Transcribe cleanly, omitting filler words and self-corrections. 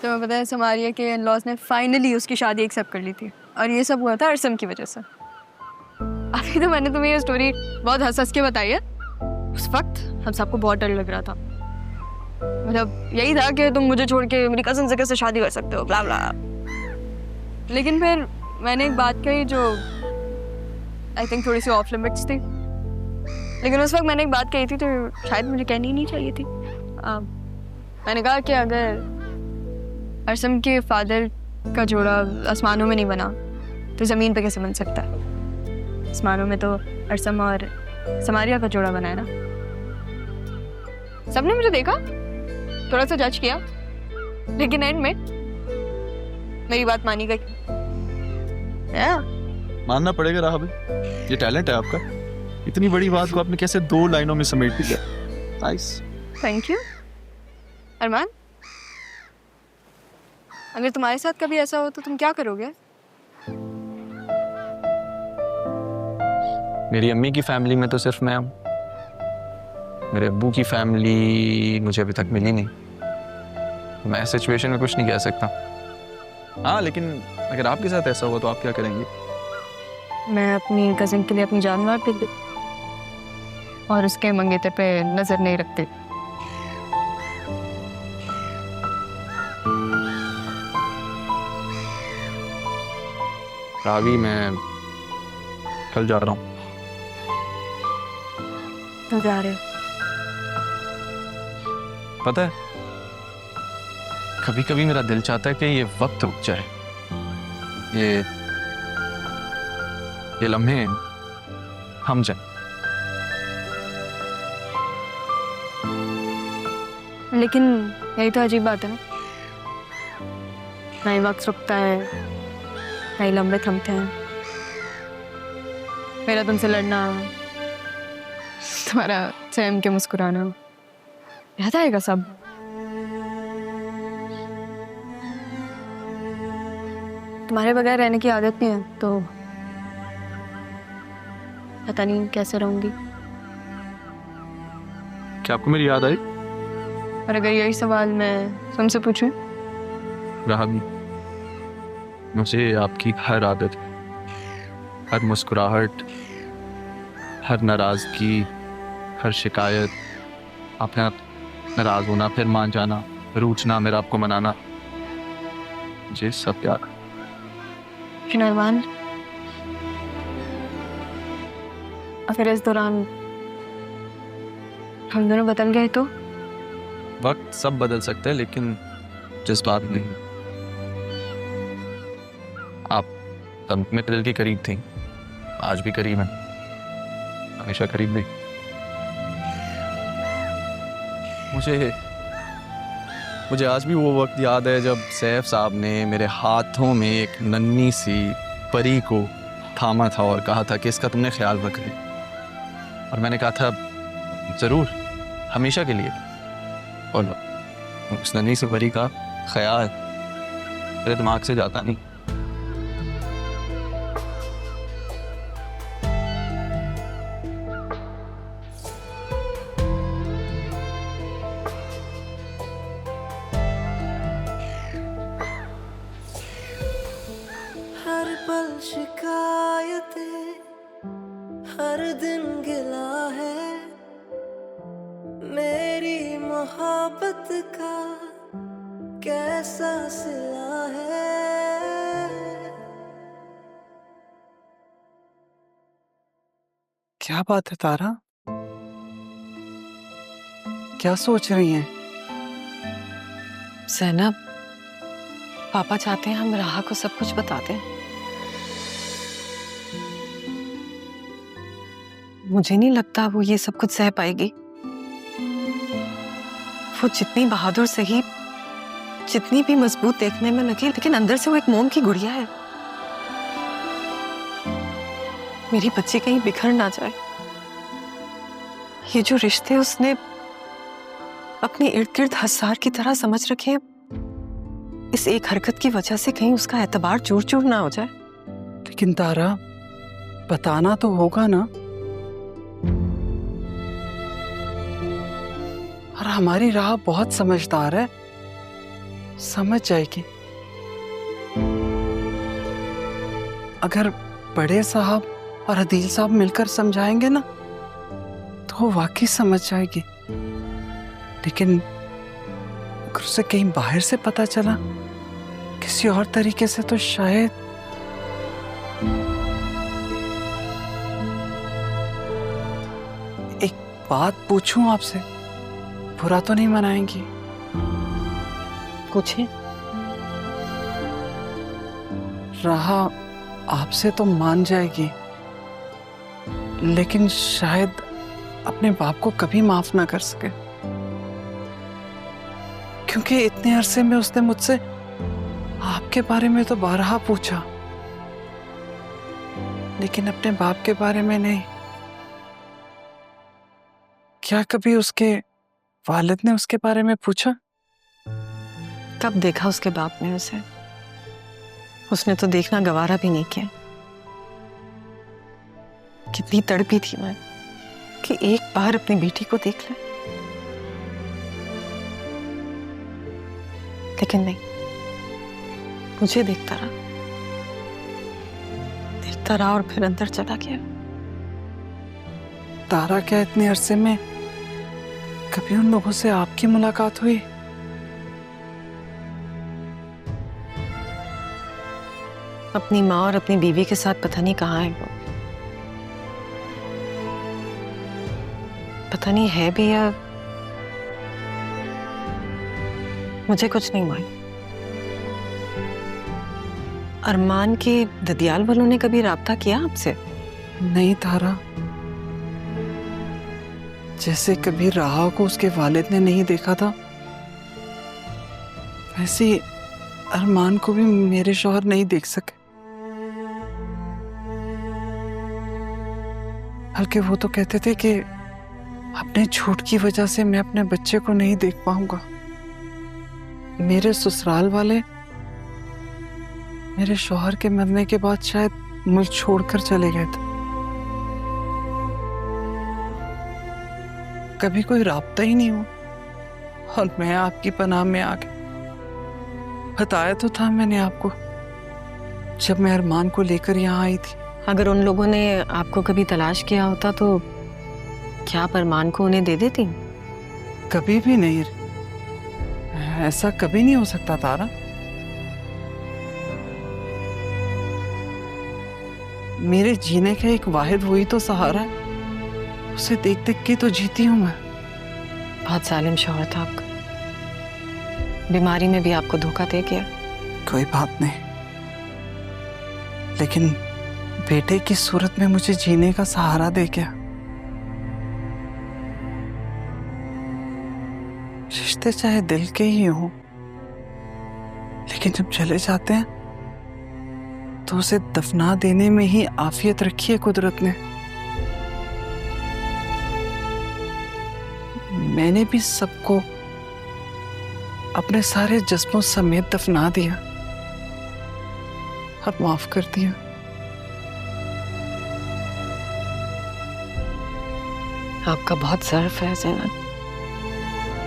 तुम्हें पता है समारिया के इन-लॉज ने फाइनली उसकी शादी एक्सेप्ट कर ली थी और ये सब हुआ था अरसम की वजह से। अभी तो मैंने तुम्हें ये स्टोरी बहुत हंस-हंस के बताई है। उस वक्त हम सबको बहुत डर लग रहा था। मतलब यही था कि तुम मुझे छोड़ के मेरी कजिन से कैसे शादी कर सकते हो, ब्ला ब्ला। लेकिन फिर मैंने एक बात कही जो आई थिंक थोड़ी सी ऑफ लिमिट्स थी। लेकिन उस वक्त मैंने एक बात कही थी तो शायद मुझे कहनी ही नहीं चाहिए थी। मैंने कहा कि अगर अरसम के फादर का जोड़ा आसमानों में नहीं बना तो ज़मीन पे कैसे बन सकता है? आसमानों में तो अरसम और समारिया का जोड़ा बना है ना। सबने मुझे देखा, थोड़ा सा जज किया, लेकिन एंड में मेरी बात मानी गई। मानना पड़ेगा राह भाई, ये टैलेंट है आपका। इतनी बड़ी बात को आपने कैसे 2 लाइनों में समेट दिया। नाइस। Thank you. अरमान, अगर तुम्हारे साथ कभी ऐसा हो तो तुम क्या करोगे? मेरी अम्मी की फैमिली में तो सिर्फ मैं हूँ। मेरे अब्बू की फैमिली मुझे अभी तक मिली नहीं। मैं सिचुएशन में कुछ नहीं कह सकता। हाँ, लेकिन अगर आपके साथ ऐसा हुआ तो आप क्या करेंगे? मैं अपनी कजिन के लिए अपनी जान मार देती और उसके मंगेतर पे नजर नहीं रखती। रावी, मैं कल जा रहा हूँ। तो जा रहे हो? पता है, कभी कभी मेरा दिल चाहता है कि ये वक्त रुक जाए, ये लम्हे थम जाए। लेकिन यही तो अजीब बात है ना, नहीं वक्त रुकता है, नहीं लंबे थमते हैं। मेरा तुमसे लड़ना, तुम्हारा चैम के मुस्कुराना, याद आएगा सब। तुम्हारे बगैर रहने की आदत नहीं है तो पता नहीं कैसे रहूंगी। क्या आपको मेरी याद आई? और अगर यही सवाल मैं तुमसे पूछूं? रावी, मुझे आपकी हर आदत, हर मुस्कुराहट, हर नाराजगी, हर शिकायत, अपने आप नाराज होना, फिर मान जाना, रूठना, मेरा आपको मनाना, मुझे सब याद। अरमान, अगर इस दौरान हम दोनों बदल गए तो? वक्त सब बदल सकता है, लेकिन जज्बात नहीं। आप तब मेरे दिल के करीब थी, आज भी करीब हैं, हमेशा करीब रही। मुझे आज भी वो वक्त याद है जब सैफ साहब ने मेरे हाथों में एक नन्ही सी परी को थामा था और कहा था कि इसका तुमने ख्याल रख ले। और मैंने कहा था ज़रूर, हमेशा के लिए। और उस नन्ही सी परी का ख्याल मेरे दिमाग से जाता नहीं। हर पल शिकायतें, हर दिन गिला है, मेरी मोहब्बत का कैसा सिला है। क्या बात है तारा, क्या सोच रही हैं? ज़ैनब, पापा चाहते हैं हम राहा को सब कुछ बता दें। मुझे नहीं लगता वो ये सब कुछ सह पाएगी। वो जितनी बहादुर सही, जितनी भी मजबूत देखने में लगे, लेकिन अंदर से वो एक मोम की गुड़िया है। मेरी बच्ची कहीं बिखर ना जाए। ये जो रिश्ते उसने अपने इर्द गिर्द हसार की तरह समझ रखे हैं, इस एक हरकत की वजह से कहीं उसका एतबार चूर चूर ना हो जाए। लेकिन तारा, बताना तो होगा ना। और हमारी राह बहुत समझदार है, समझ जाएगी। अगर बड़े साहब और अदील साहब मिलकर समझाएंगे ना तो वो वाकई समझ जाएगी। लेकिन अगर उसे कहीं बाहर से पता चला किसी और तरीके से तो शायद एक बात पूछूं आपसे, बुरा तो नहीं मनाएंगी? पूछे। राहा आपसे तो मान जाएगी, लेकिन शायद अपने बाप को कभी माफ ना कर सके, क्योंकि इतने अरसे में उसने मुझसे आपके बारे में तो बारहा पूछा, लेकिन अपने बाप के बारे में नहीं। क्या कभी उसके वालिद ने उसके बारे में पूछा? कब देखा उसके बाप ने उसे? उसने तो देखना गवारा भी नहीं किया। कितनी तड़पी थी मैं कि एक बार अपनी बेटी को देख ले, लेकिन नहीं, मुझे देखता रहा और फिर अंदर चला गया। तारा, क्या इतने अरसे में कभी उन लोगों से आपकी मुलाकात हुई? अपनी माँ और अपनी बीवी के साथ पता नहीं कहाँ है वो। पता नहीं है भी या मुझे कुछ नहीं मालूम। अरमान के ददियाल वालों ने कभी राब्ता किया आपसे? नहीं तारा, जैसे कभी राहा को उसके वालिद ने नहीं देखा था, वैसे ही अरमान को भी मेरे शौहर नहीं देख सके। बल्कि वो तो कहते थे कि अपने झूठ की वजह से मैं अपने बच्चे को नहीं देख पाऊंगा। मेरे ससुराल वाले मेरे शौहर के मरने के बाद शायद मुल्क छोड़कर चले गए थे। कभी कोई राब्ता ही नहीं हुआ और मैं आपकी पनाह में आ गई। बताया तो था मैंने आपको जब मैं अरमान को लेकर यहाँ आई थी। अगर उन लोगों ने आपको कभी तलाश किया होता तो क्या आप अरमान को उन्हें दे देती? कभी भी नहीं, ऐसा कभी नहीं हो सकता तारा। मेरे जीने का एक वाहिद वही तो सहारा है, उसे देख देख के तो जीती हूं मैं। बहुत जालिम शौहर था आपका, बीमारी में भी आपको धोखा दे गया। कोई बात नहीं, लेकिन बेटे की सूरत में मुझे जीने का सहारा दे गया। रिश्ते चाहे दिल के ही हों, लेकिन जब चले जाते हैं तो उसे दफना देने में ही आफियत रखी है कुदरत ने। मैंने भी सबको अपने सारे जज्बों समेत दफना दिया और माफ कर दिया। आपका बहुत ज़र्फ है ज़ैनब।